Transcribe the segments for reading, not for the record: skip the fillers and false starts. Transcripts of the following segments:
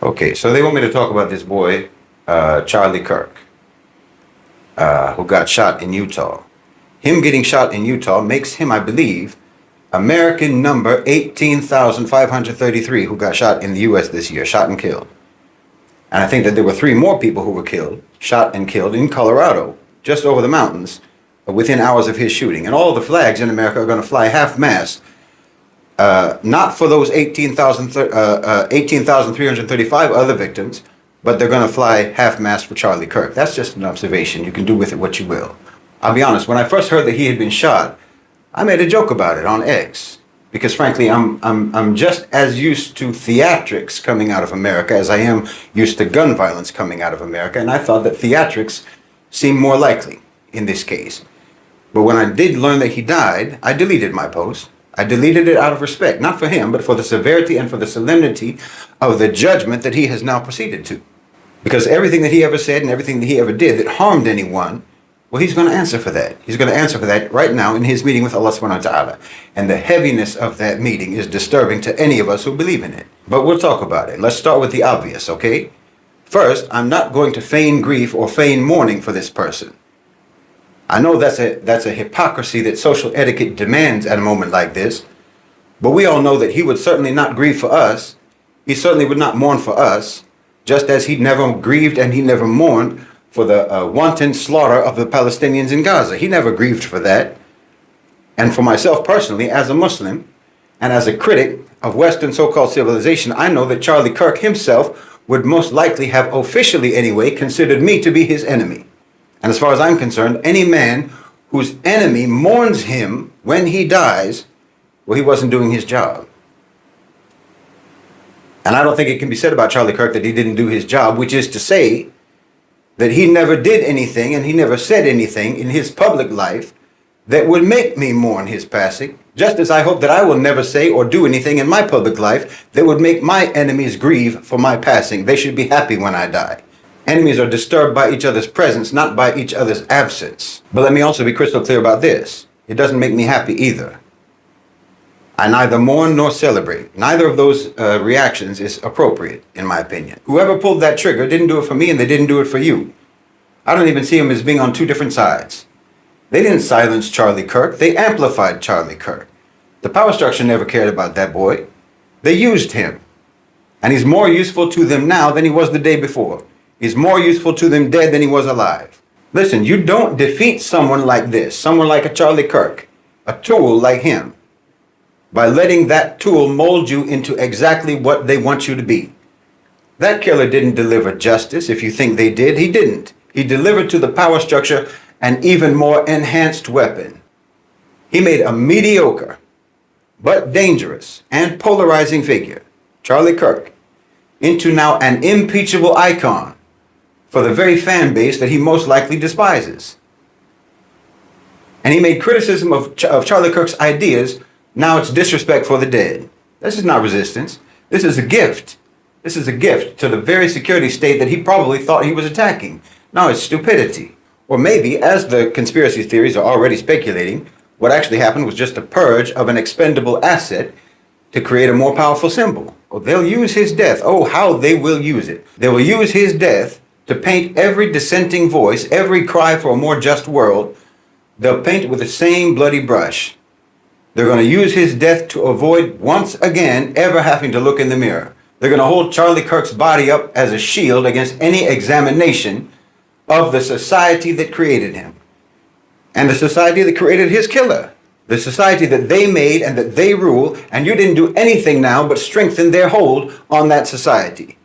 Okay, so they want me to talk about this boy, Charlie Kirk, who got shot in Utah. Him getting shot in Utah makes him, I believe, American number 18,533 who got shot in the U.S. this year, shot and killed. And I think that there were three more people who were killed, shot and killed in Colorado, just over the mountains, within hours of his shooting. And all the flags in America are going to fly half-mast, not for those 18,335 other victims, but they're going to fly half-mast for Charlie Kirk. That's just an observation. You can do with it what you will. I'll be honest, when I first heard that he had been shot, I made a joke about it on X. Because frankly, I'm just as used to theatrics coming out of America as I am used to gun violence coming out of America, and I thought that theatrics seemed more likely in this case. But when I did learn that he died, I deleted my post. I deleted it out of respect, not for him, but for the severity and for the solemnity of the judgment that he has now proceeded to. Because everything that he ever said and everything that he ever did that harmed anyone, well, he's going to answer for that. He's going to answer for that right now in his meeting with Allah subhanahu wa ta'ala. And the heaviness of that meeting is disturbing to any of us who believe in it. But we'll talk about it. Let's start with the obvious, okay? First, I'm not going to feign grief or feign mourning for this person. I know that's a hypocrisy that social etiquette demands at a moment like this. But we all know that he would certainly not grieve for us. He certainly would not mourn for us, just as he never grieved and he never mourned for the wanton slaughter of the Palestinians in Gaza. He never grieved for that. And for myself personally, as a Muslim and as a critic of Western so-called civilization, I know that Charlie Kirk himself would most likely have officially anyway considered me to be his enemy. And as far as I'm concerned, any man whose enemy mourns him when he dies, well, he wasn't doing his job. And I don't think it can be said about Charlie Kirk that he didn't do his job, which is to say that he never did anything and he never said anything in his public life that would make me mourn his passing, just as I hope that I will never say or do anything in my public life that would make my enemies grieve for my passing. They should be happy when I die. Enemies are disturbed by each other's presence, not by each other's absence. But let me also be crystal clear about this. It doesn't make me happy either. I neither mourn nor celebrate. Neither of those reactions is appropriate, in my opinion. Whoever pulled that trigger didn't do it for me and they didn't do it for you. I don't even see them as being on two different sides. They didn't silence Charlie Kirk. They amplified Charlie Kirk. The power structure never cared about that boy. They used him. And he's more useful to them now than he was the day before. He's more useful to them dead than he was alive. Listen, you don't defeat someone like this, someone like a Charlie Kirk, a tool like him, by letting that tool mold you into exactly what they want you to be. That killer didn't deliver justice. If you think they did, he didn't. He delivered to the power structure an even more enhanced weapon. He made a mediocre, but dangerous and polarizing figure, Charlie Kirk, into now an impeachable icon for the very fan base that he most likely despises. And he made criticism of Charlie Kirk's ideas. Now it's disrespect for the dead. This is not resistance. This is a gift. This is a gift to the very security state that he probably thought he was attacking. Now it's stupidity. Or maybe, as the conspiracy theories are already speculating, what actually happened was just a purge of an expendable asset to create a more powerful symbol. Oh, they'll use his death. Oh, how they will use it. They will use his death to paint every dissenting voice, every cry for a more just world. They'll paint it with the same bloody brush. They're going to use his death to avoid once again ever having to look in the mirror. They're going to hold Charlie Kirk's body up as a shield against any examination of the society that created him. And the society that created his killer. The society that they made and that they rule, and you didn't do anything now but strengthen their hold on that society.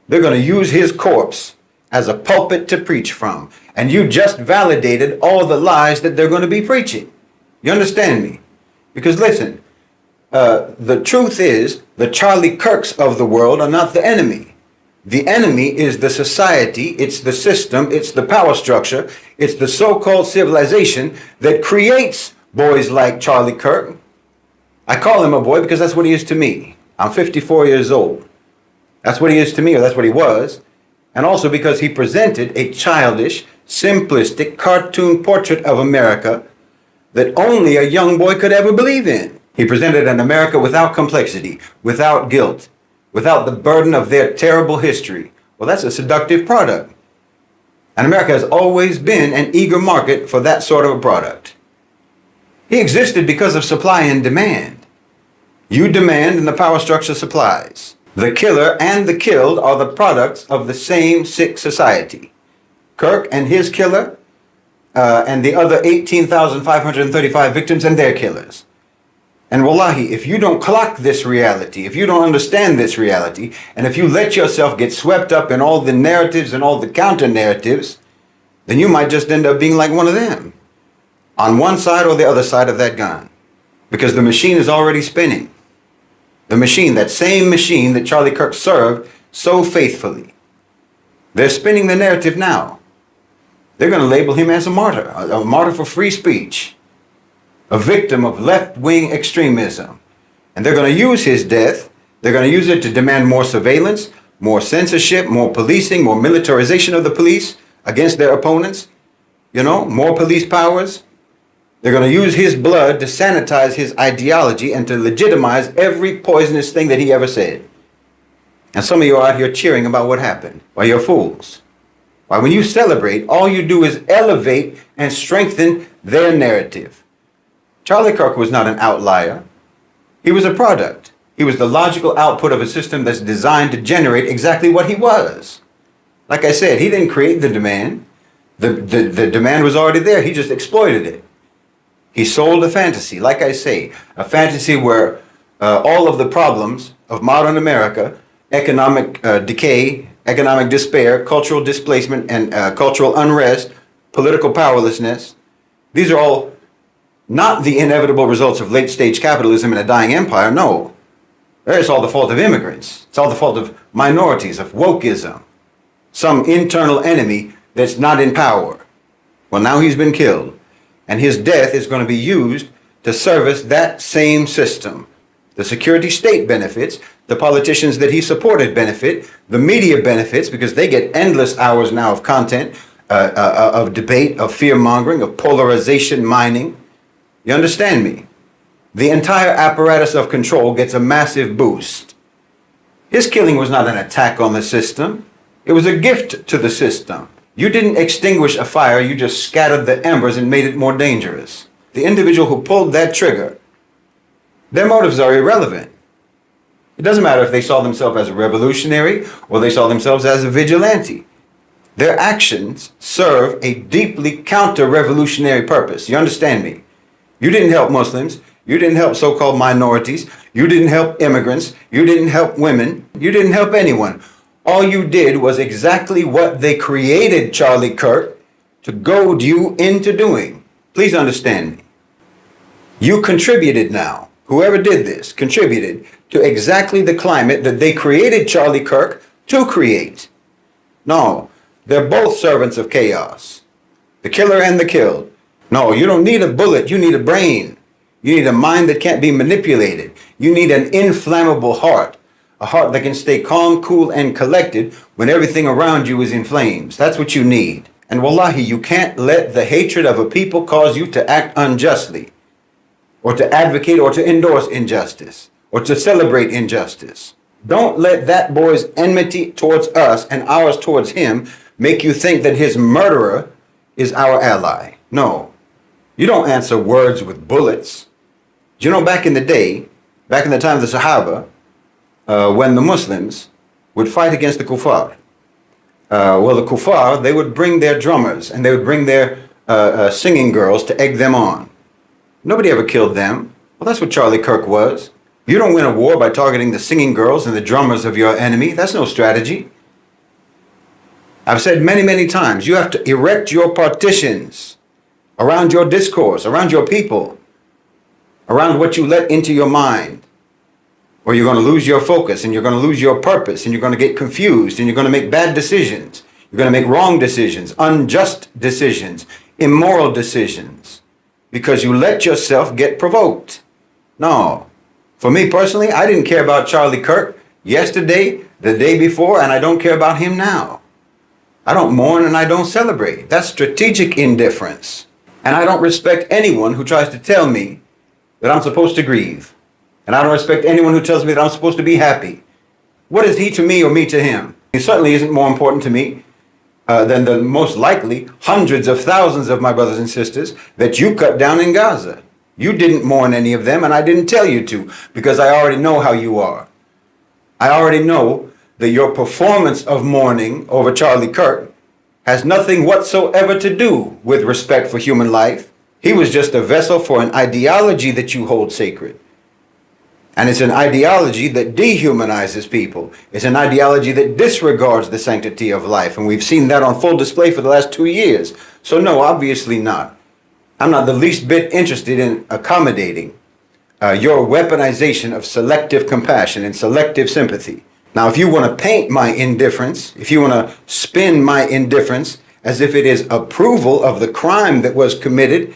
They're going to use his corpse as a pulpit to preach from. And you just validated all the lies that they're going to be preaching. You understand me? Because listen, the truth is the Charlie Kirks of the world are not the enemy. The enemy is the society, it's the system, it's the power structure, it's the so-called civilization that creates boys like Charlie Kirk. I call him a boy because that's what he is to me. I'm 54 years old. That's what he is to me, or that's what he was. And also because he presented a childish, simplistic cartoon portrait of America that only a young boy could ever believe in. He presented an America without complexity, without guilt, without the burden of their terrible history. Well, that's a seductive product. And America has always been an eager market for that sort of a product. He existed because of supply and demand. You demand and the power structure supplies. The killer and the killed are the products of the same sick society. Kirk and his killer, and the other 18,535 victims and their killers. And wallahi, if you don't clock this reality, if you don't understand this reality, and if you let yourself get swept up in all the narratives and all the counter narratives, then you might just end up being like one of them, on one side or the other side of that gun. Because the machine is already spinning. The machine, that same machine that Charlie Kirk served so faithfully. They're spinning the narrative now. They're going to label him as a martyr for free speech, a victim of left-wing extremism. And they're going to use his death, they're going to use it to demand more surveillance, more censorship, more policing, more militarization of the police against their opponents, more police powers. They're going to use his blood to sanitize his ideology and to legitimize every poisonous thing that he ever said. And some of you are out here cheering about what happened. Well, you're fools. Why, when you celebrate, all you do is elevate and strengthen their narrative. Charlie Kirk was not an outlier. He was a product. He was the logical output of a system that's designed to generate exactly what he was. Like I said, he didn't create the demand. The demand was already there. He just exploited it. He sold a fantasy, like I say, a fantasy where all of the problems of modern America, economic decay, economic despair, cultural displacement, and cultural unrest, political powerlessness, these are all not the inevitable results of late-stage capitalism and a dying empire. No, it's all the fault of immigrants. It's all the fault of minorities, of wokeism, some internal enemy that's not in power. Well, now he's been killed, and his death is going to be used to service that same system. The security state benefits, the politicians that he supported benefit, the media benefits because they get endless hours now of content, of debate, of fear-mongering, of polarization mining. You understand me? The entire apparatus of control gets a massive boost. His killing was not an attack on the system. It was a gift to the system. You didn't extinguish a fire, you just scattered the embers and made it more dangerous. The individual who pulled that trigger, their motives are irrelevant. It doesn't matter if they saw themselves as a revolutionary or they saw themselves as a vigilante. Their actions serve a deeply counter-revolutionary purpose. You understand me? You didn't help Muslims. You didn't help so-called minorities. You didn't help immigrants. You didn't help women. You didn't help anyone. All you did was exactly what they created Charlie Kirk to goad you into doing. Please understand me. You contributed now. Whoever did this contributed to exactly the climate that they created Charlie Kirk to create. No, they're both servants of chaos. The killer and the killed. No, you don't need a bullet. You need a brain. You need a mind that can't be manipulated. You need an inflammable heart. A heart that can stay calm, cool, and collected when everything around you is in flames. That's what you need. And wallahi, you can't let the hatred of a people cause you to act unjustly, or to advocate or to endorse injustice, or to celebrate injustice. Don't let that boy's enmity towards us and ours towards him make you think that his murderer is our ally. No, you don't answer words with bullets. You know, back in the day, back in the time of the Sahaba, when the Muslims would fight against the kuffar, the kuffar, they would bring their drummers and they would bring their singing girls to egg them on. Nobody ever killed them. Well, that's what Charlie Kirk was. You don't win a war by targeting the singing girls and the drummers of your enemy. That's no strategy. I've said many, many times, you have to erect your partitions around your discourse, around your people, around what you let into your mind, or you're going to lose your focus and you're going to lose your purpose and you're going to get confused and you're going to make bad decisions. You're going to make wrong decisions, unjust decisions, immoral decisions, because you let yourself get provoked. No. For me personally, I didn't care about Charlie Kirk yesterday, the day before, and I don't care about him now. I don't mourn and I don't celebrate. That's strategic indifference. And I don't respect anyone who tries to tell me that I'm supposed to grieve. And I don't respect anyone who tells me that I'm supposed to be happy. What is he to me or me to him? He certainly isn't more important to me than the most likely hundreds of thousands of my brothers and sisters that you cut down in Gaza. You didn't mourn any of them, and I didn't tell you to, because I already know how you are. I already know that your performance of mourning over Charlie Kirk has nothing whatsoever to do with respect for human life. He was just a vessel for an ideology that you hold sacred. And it's an ideology that dehumanizes people. It's an ideology that disregards the sanctity of life. And we've seen that on full display for the last 2 years. So no, obviously not. I'm not the least bit interested in accommodating your weaponization of selective compassion and selective sympathy. Now, if you want to paint my indifference, if you want to spin my indifference as if it is approval of the crime that was committed,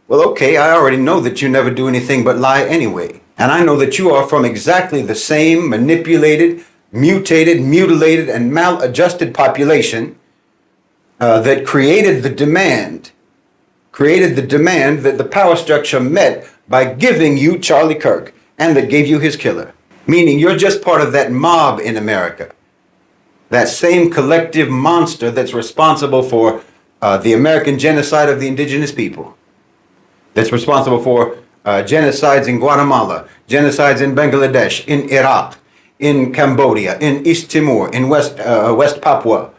well, okay, I already know that you never do anything but lie anyway. And I know that you are from exactly the same manipulated, mutated, mutilated, and maladjusted population that created the demand that the power structure met by giving you Charlie Kirk, and that gave you his killer. Meaning you're just part of that mob in America, that same collective monster that's responsible for the American genocide of the indigenous people, that's responsible for genocides in Guatemala, genocides in Bangladesh, in Iraq, in Cambodia, in East Timor, in West Papua,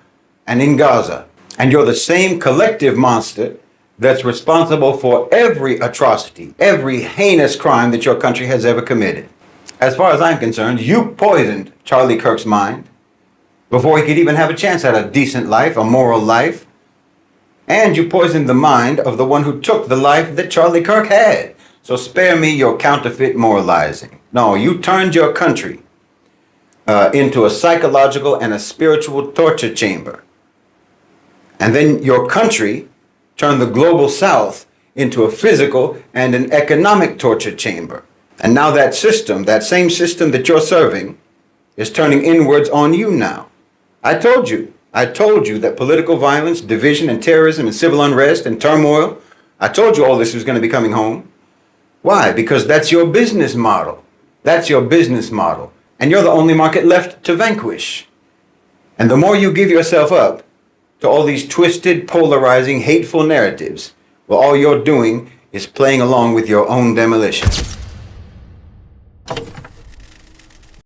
and in Gaza. And you're the same collective monster that's responsible for every atrocity, every heinous crime that your country has ever committed. As far as I'm concerned, you poisoned Charlie Kirk's mind before he could even have a chance at a decent life, a moral life. And you poisoned the mind of the one who took the life that Charlie Kirk had. So spare me your counterfeit moralizing. No, you turned your country into a psychological and a spiritual torture chamber. And then your country turned the global South into a physical and an economic torture chamber. And now that system, that same system that you're serving, is turning inwards on you now. I told you that political violence, division, and terrorism, and civil unrest, and turmoil, I told you all this was going to be coming home. Why? Because that's your business model. That's your business model. And you're the only market left to vanquish. And the more you give yourself up to all these twisted, polarizing, hateful narratives, well, all you're doing is playing along with your own demolition.